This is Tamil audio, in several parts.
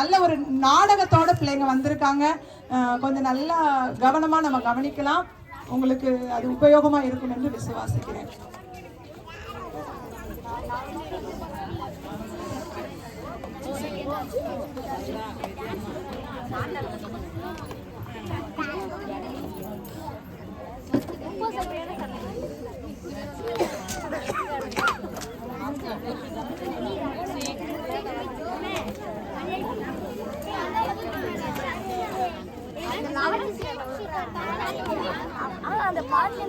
நல்ல ஒரு நாடகத்தோட பிள்ளைங்க வந்திருக்காங்க. கொஞ்சம் நல்லா கவனமாக நம்ம கவனிக்கலாம். உங்களுக்கு அது உபயோகமாக இருக்கும் என்று விசுவாசிக்கிறேன். அந்த பாட்டு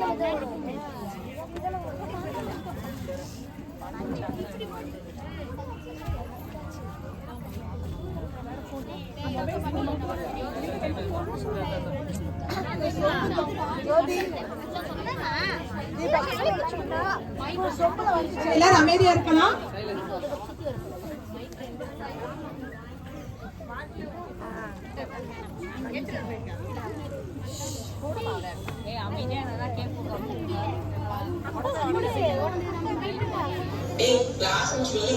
எல்லாரும் அமைதியா இருக்கலாம்.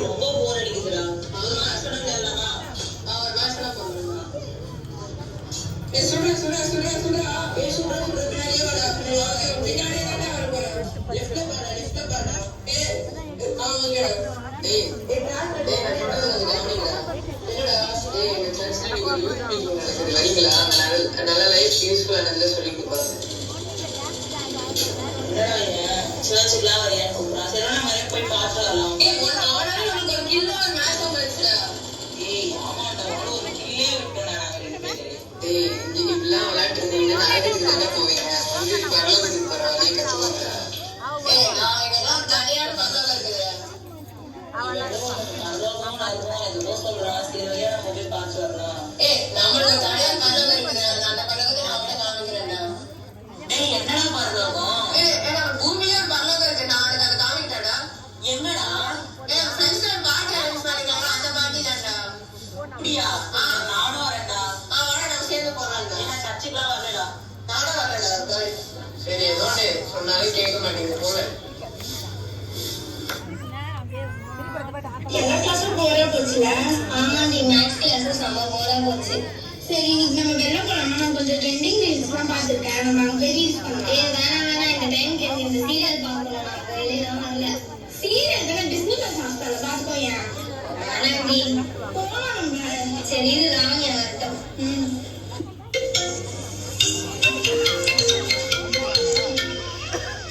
ரொம்ப போர் அடிக்குதுடா. நல்ல லைஃப் யூஸ்ஃபுல்லா நல்லா சொல்லி கொடுப்பாங்க. போய் பார்த்து வரலாம். இப்படிலாம் விளையாட்டு இருந்தீங்கன்னா நரகத்துக்கு தானே போவீங்க. பரவாயில்ல பரவாயில்ல கற்றுக்கோங்க. சரி ஏதோ சொன்னாலும் கேட்க மாட்டேங்குது போல. எல்லா கிளாஸும் போரா போச்சுல. ஆமாடி, மேத்ஸ் கிளாஸ் செம்ம போரா போச்சு. சரி இன்னைக்கு நம்ம வெளில போலாமா? நான் கொஞ்சம் ட்ரெண்டிங் ரீல்ஸ்லாம் பார்த்துருக்கேன். நம்ம அங்கே ரீல்ஸ் பண்ணலாம். வேணாம் இந்த டைம்க்கு எனக்கு இந்த சீரியல் பார்க்கணும். நான் வெளியெல்லாம் வரல. சீரியல் தானே டிஸ்னி பிளஸ் ஹாட்ஸ்டார்ல பார்த்துக்கோயா. வேணாண்டி போகலாம் நம்ம. சரி இது ராமியா வரட்டும்.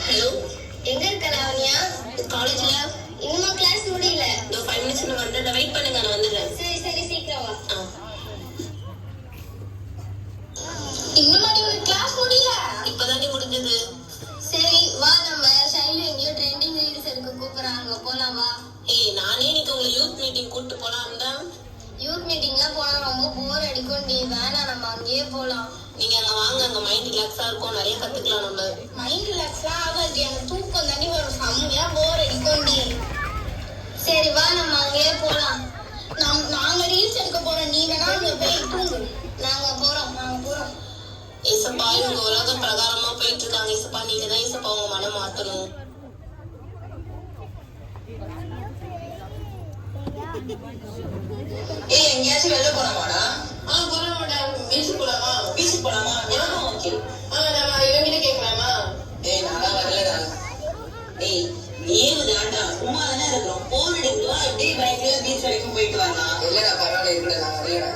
ஹலோ, எங்க இருக்க ராமியா? காலேஜ்ல. இன்னுமா கிளாஸ் முடியல? 5 minutes வந்துடுறேன். வெயிட் பண்ணுங்க, நான் வந்துடுறேன். சரி சரி சீக்கிரம் வா. இன்னுமாடி உனக்கு கிளாஸ் முடியல? இப்பதாண்டி முடிஞ்சது. சரி வா, நம்ம சைடுல எங்கேயோ ட்ரெண்டிங் ரீல்ஸ் எடுக்க கூப்பிடுறாங்க, போலாம் வா. நானே இன்னைக்கு உங்களை யூத் மீட்டிங் கூப்பிட்டு போலாம் தான். யூத் மீட்டிங்லாம் போனா ரொம்ப போர் அடிக்கும்டி. வேணாம், நம்ம அங்கேயே போலாம். நீங்க அங்க வாங்க, அங்க மைண்ட் ரிலாக்ஸா இருக்கும், நிறைய கத்துக்கலாம். நம்ம மைண்ட் ரிலாக்ஸ்லாம் ஆகாது, எனக்கு தூக்கம் தண்ணி வரும், செம்மையா போர் அடிக்கும்டி. சரி வா, நம்ம அங்கேயே போலாம். நாங்க ரீல்ஸ் எடுக்க போறோம், நீ வேணா அங்க போய் தூங்கு. நாங்க போறோம். ஏசப்பா இவங்க உலக பிரகாரமா போயிட்டு இருக்காங்க. ஏசப்பா நீங்க தான் ஏசப்பா உங்க மனம் மாத்தணும். எங்கேயாச்சும் வெளில போலாமாடா? போலாம் மேடம். பீச்சுக்கு போலாமா? பீச்சுக்கு போலாமா? ஓகே. நம்ம இவங்கிட்ட கேட்கலாமா? நான் வரலடா. லீவு தாண்டா, சும்மா தானே இருக்கிறோம். போன் அடிக்கிறோம், அப்படியே பைக்ல பீச் வரைக்கும் போயிட்டு வரலாம். இல்லடா பரவாயில்ல, இருக்கடா, நான் வரலடா.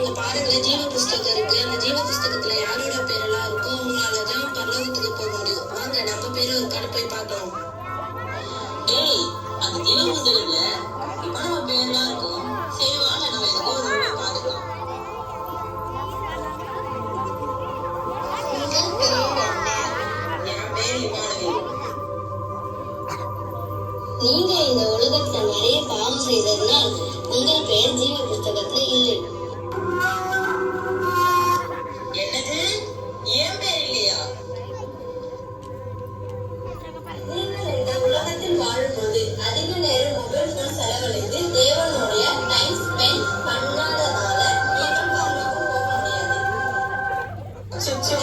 அங்க பாருங்களேன் ஜீவ புஸ்தகம் இருக்கு. அந்த ஜீவ புஸ்தகத்துல யாரோட பேரெல்லாம் இருக்கோ அவங்களாலதான் பரலோகத்துக்கு போக முடியும். வாங்க நம்ம பேரு ஒரு கடை போய் பார்க்கலாம். ஏய், அது ஜீவ புஸ்தகம்ல இப்ப நம்ம பேர்லாம் இருக்கும். சரி வாங்க நம்ம எதுக்கோ ஒரு தடவை பார்த்துக்கலாம். என் பேர் இமானுவேல். நீங்க இந்த உலகத்துல நிறைய பாவம் செய்ததுனால் உங்கள் பெயர் ஜீவ புஸ்தகத்துல இல்லை. என்னது? என் பேர் இல்லையா? நீங்கள் இந்த உலகத்தில் வாழும்போது அதிக நேரம் மொபைல் போன் செலவழித்து தேவனுடைய டைம் ஸ்பெண்ட் பண்ணாதனால நீங்கள் பரலோகம் போக முடியாது. அச்சச்சோ,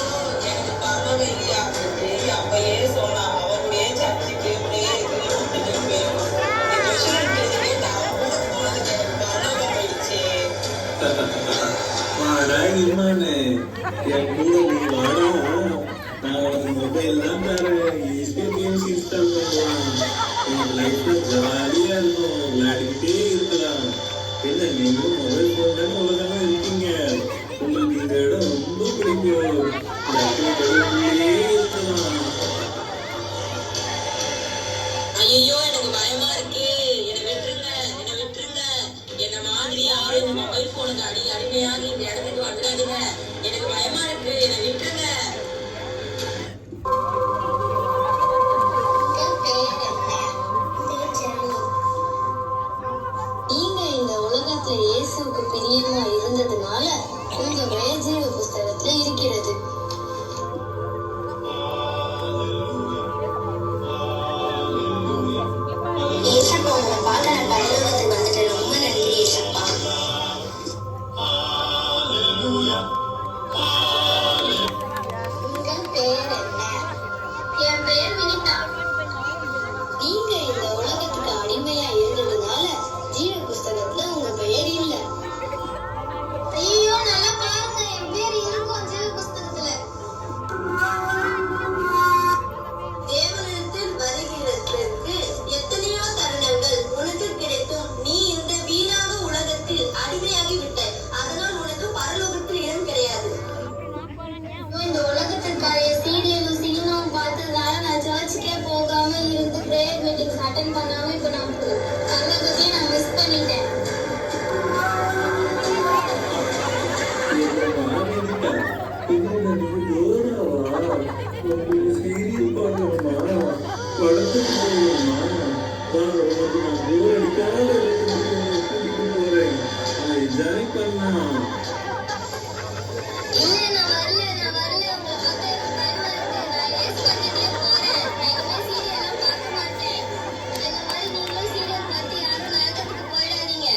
எனக்கு பரவாயில்ல இல்லையா? சரி, அப்பயே சொன்னா அவருடைய சர்ச்சுக்கு இப்படியே இருக்கிற வீட்டுக்கு போயிடும். இந்த கொஸ்டின் கேட்டதுக்கு நான் கூட போனதுக்கு எனக்கு பரவாயில்ல போயிடுச்சு. வாடா இமானு, என் கூட நீ வாடா. நான் உனக்கு மொபைல் தான் தரேன். ஈஸியா கேம்ஸ் இன்ஸ்டால் பண்ணலாம். உன் லைஃப்ல ஜாலியா இருக்கும், விளையாடிக்கிட்டே இருக்கலாம். என்ன நீங்களும் மொபைல் போன் தானே உலகமா இருக்கீங்க. உங்களுக்கு இந்த இடம் ரொம்ப பிடிக்கும். உள்ளே இருக்கலாம். ஐயோ, எனக்கு பயமா இருக்கு. என்னை விட்டுருங்க, என்னை விட்டுருங்க. என்ன மாதிரி யாரும் மொபைல் போனுக்கு அடிமையாகி இந்த இடத்துக்கு வந்துடாதீங்க. எனக்கு பயமா இருக்கு, என்னை விட்டுருங்க. நீங்க இந்த உலகத்துல இயேசுவுக்கு பிரியமா இருந்ததுனால உங்க பெயர் ஜீவ புஸ்தகத்துல இருக்கிறது. ஏசப்பா உங்களை பார்க்க நான் பரலோகத்துக்கு வந்துட்டேன். ரொம்ப நன்றி ஏசப்பா. உங்கள் பெயர் என்ன? என் பெயர் வினிதா. நீங்க இந்த உலகத்துக்கு அடிமையா இருந்ததுனால ஜீவ புஸ்தகத்துல உங்க பெயர் இல்ல. ஐயோ, நல்லா பாருங்க, என் பேர் இருக்கும் ஜீவ புஸ்தகத்துல. தேவனிடத்தில் வருகிறதற்கு எத்தனையோ தருணங்கள் உனக்கு கிடைத்தும் நீ இந்த வீணான உலகத்தில் அடிமையாகி விட்டாய். அதனால் உனக்கு பரலோகத்தில் இடம் கிடையாது. இந்த உலகத்திற்கான சீரியலும் சினிமாவும் பார்த்ததுனால நான் சர்ச்சுக்கே போகாம இருந்து பிரேயர் மீட்டிங்ஸ் அட்டென்ட் பண்ணாம இப்ப நான் பரலோகத்தையே நான் மிஸ் பண்ணிட்டேன். இல்ல, நான் வரல. உங்களை பார்த்தா எனக்கு பயமா இருக்கு. நான் ஏசு பக்கத்திலே போறேன். நான் இனிமே சீரியல்லாம் பார்க்க மாட்டேன். என்ன மாதிரி நீங்களும் சீரியல் பார்த்து யாரும் நரகத்துக்கு போயிடாதீங்க.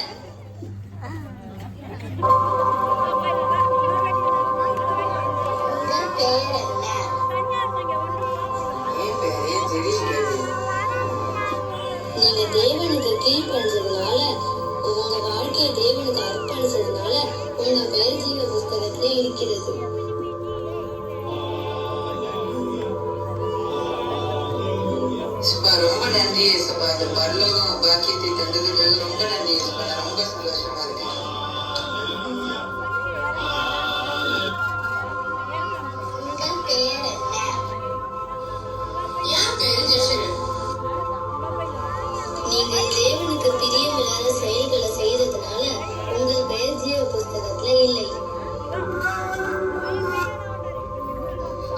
உங்கள் பேர் என்ன? என் பேரே ஜெரிஸ்வேல். நீங்க தேவனுக்கு கீழ்ப்படிஞ்சதுனால உங்க வாழ்க்கையை தேவனுக்கு அர்ப்பணிச்சதுனால உங்க பெயர் ஜீவ புஸ்தகத்திலே இருக்கிறது. ஏசப்பா, ரொம்ப நன்றி ஏசப்பா. இந்த பரலோகம் பாக்கியத்தை தந்ததுக்காக ரொம்ப நன்றி ஏசப்பா. நான் ரொம்ப சந்தோஷமா இருக்கேன். உங்கள் பெயர் என்ன? என் பேரு ஜெஷிரன். நீங்க தேவனுக்கு பிரியமில்லாத செயல்களை செய்ததுனால உங்கள் பெயர் ஜீவ புஸ்தகத்துல இல்லை.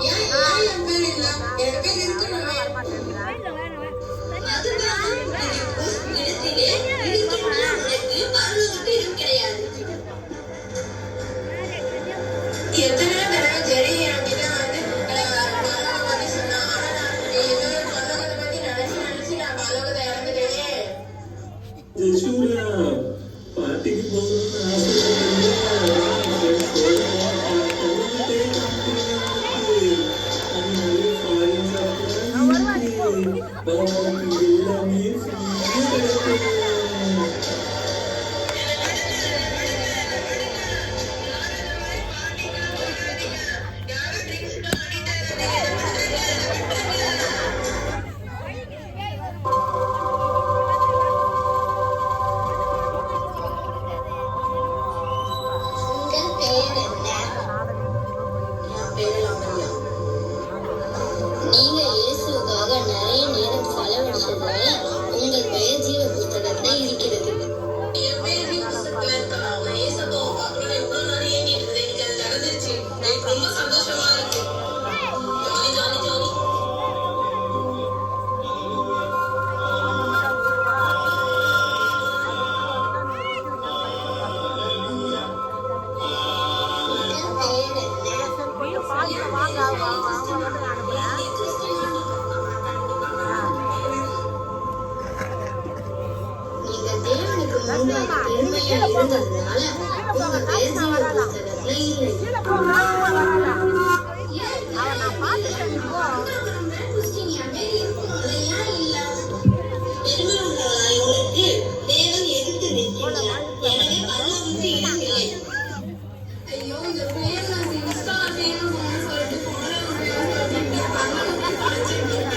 ஏன் என் பேர் இல்ல? என் பேர் இருக்கணுமே. மதுபானம் குடிக்கும் இடத்திலே இருக்கின்ற உனக்கு பரலோகத்தில் இடம் கிடையாது. எத்தனையோ தடவை ஜெரி என்கிட்ட வந்து பரலோகம் பத்தி சொன்னா. ஆனா நான் என்னோட பரலோகத்தை பத்தி நினைச்சு நான் பரலோகத்தை இறந்துட்டேனே. யசூரா, பாட்டிக்கு போகணும்னு தனியா இருந்ததுனால உங்க பேர் ஜீவ புஸ்தகத்துல இல்லை. கிறிஸ்டினியாவே இருக்கும். அது ஏன் இல்ல? பெருமை உள்ளவராய் உங்களுக்கு தேவன் எதிர்த்து நிற்கின்றார். எனவே பரலோகத்தில் இடமில்லை. ஐயோ, இந்த பேர் நான் இன்ஸ்டா செய்யணும்னு சொல்லிட்டு போன பரலோகத்தில் படைச்சிருக்கேன்.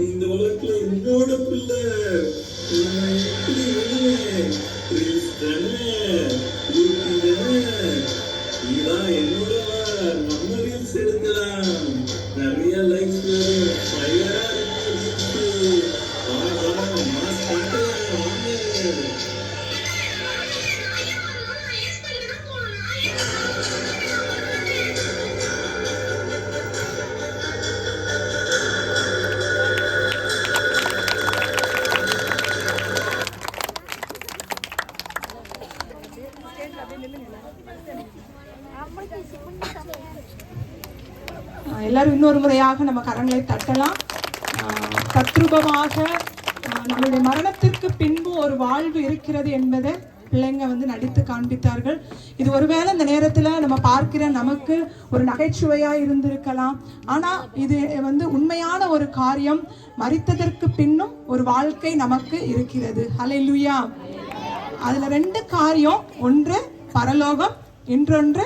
இந்த உலகத்துல என்னோட பிள்ளை என்னோட நம்ம ரீல்ஸ் எடுக்கலாம், நிறைய லைக்ஸ் எல்லாரும் இன்னொரு முறையாக நம்ம கரங்களை தட்டலாம். தத்ரூபமாக நம்மளுடைய மரணத்திற்கு பின்பு ஒரு வாழ்வு இருக்கிறது என்பதை பிள்ளைங்க நடித்து காண்பித்தார்கள். இது ஒருவேளை இந்த நேரத்துல நம்ம பார்க்கிற நமக்கு ஒரு நகைச்சுவையா இருந்திருக்கலாம். ஆனா இது உண்மையான ஒரு காரியம். மரித்ததற்கு பின்னும் ஒரு வாழ்க்கை நமக்கு இருக்கிறது. ஹல்லேலூயா. அதுல 2 காரியம், ஒன்று பரலோகம், இன்னொன்று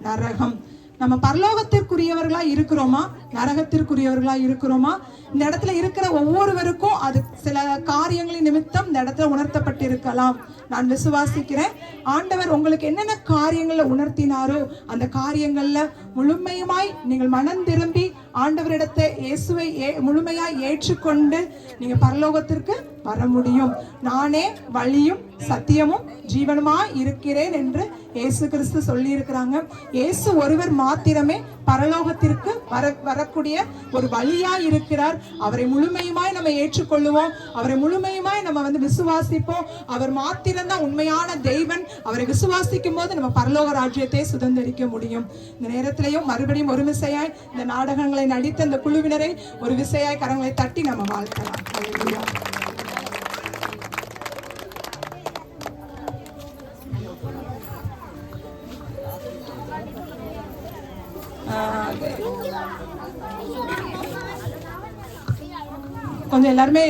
நரகம். நம்ம பரலோகத்திற்குரியவர்களா இருக்கிறோமா, நரகத்திற்குரியவர்களா இருக்கிறோமா? இந்த இடத்துல இருக்கிற ஒவ்வொருவருக்கும் அது சில காரியங்களின் நிமித்தம் இந்த இடத்துல உணர்த்தப்பட்டிருக்கலாம். நான் விசுவாசிக்கிறேன் ஆண்டவர் உங்களுக்கு என்னென்ன காரியங்களை உணர்த்தினாரோ அந்த காரியங்கள்ல முழுமையுமாய் நீங்கள் மனம் திரும்பி ஆண்டவரிடத்தை இயேசுவை முழுமையாய் ஏற்றுக்கொண்டு நீங்க பரலோகத்திற்கு வர முடியும். நானே வழியும் சத்தியமும் ஜீவனுமாய் இருக்கிறேன் என்று இயேசு கிறிஸ்து சொல்லி இருக்கிறாங்க. இயேசு ஒருவர் மாத்திரமே பரலோகத்திற்கு வரக்கூடிய ஒரு வழியாய் இருக்கிறார். அவரை முழுமையுமாய் நம்ம ஏற்றுக்கொள்ளுவோம், அவரை முழுமையுமாய் நம்ம விசுவாசிப்போம். அவர் மாத்திரம்தான் உண்மையான தெய்வன். அவரை விசுவாசிக்கும் போது நம்ம பரலோக ராஜ்யத்தை சுதந்திரிக்க முடியும். இந்த நேரத்திலையும் மறுபடியும் ஒரு விசையாய் இந்த நாடகங்களை நடித்த இந்த குழுவினரை ஒரு விசையாய் கரங்களை தட்டி நம்ம வாழ்த்தலாம். கொஞ்சம் எல்லாருமே